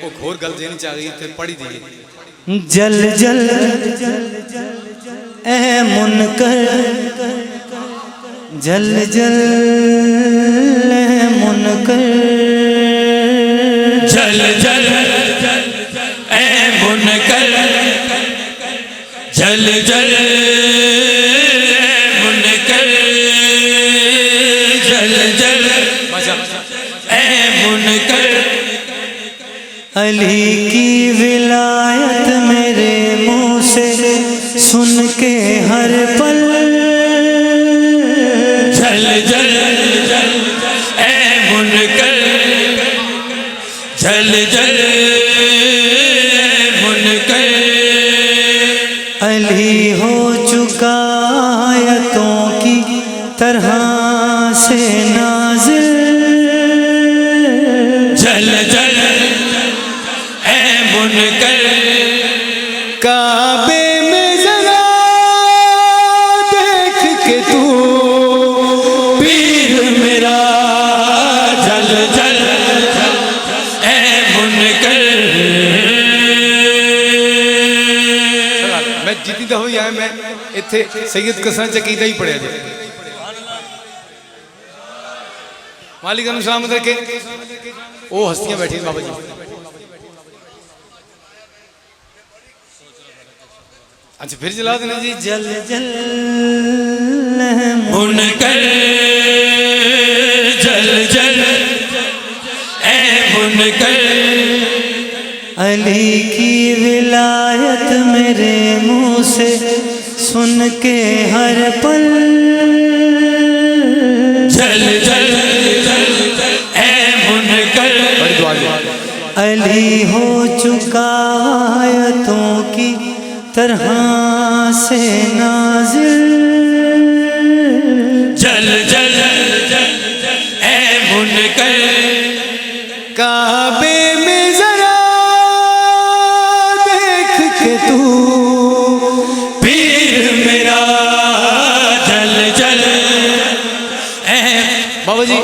کو گھور گل دینی چاہیے تھے پڑھی دیئے جل جل اے منکر جل جل اے منکر جل جل اے منکر جل جل منکر جل جل اے منکر علی کی ولایت میرے منہ سے سن کے ہر پل جل جل اے منکر جل جل منکر علی ہو چکا آیتوں کی طرح سے نازل جل جل اے منکر کعبے میں ذرا دیکھ کے تو پیر میرا جل جل اے منکر میں جتنی دفعہ ہوئی آئے میں اتھے سید کسان چکیدہ ہی پڑھے جائے مالک انہوں سلامت رکھے وہ ہستیاں بیٹھی بابا جی اچھا پھر جلا دینا جی جل جل منکر جل جل اے منکر علی کی ولایت میرے منہ سے سن کے ہر پل جل جل اے منکر بڑی دعا جی علی ہو چکا آیتوں کی طرح سے نازل جل جل اے منکر کعبے میں ذرا دیکھ کے تو پیر میرا جل جل اے بابا جی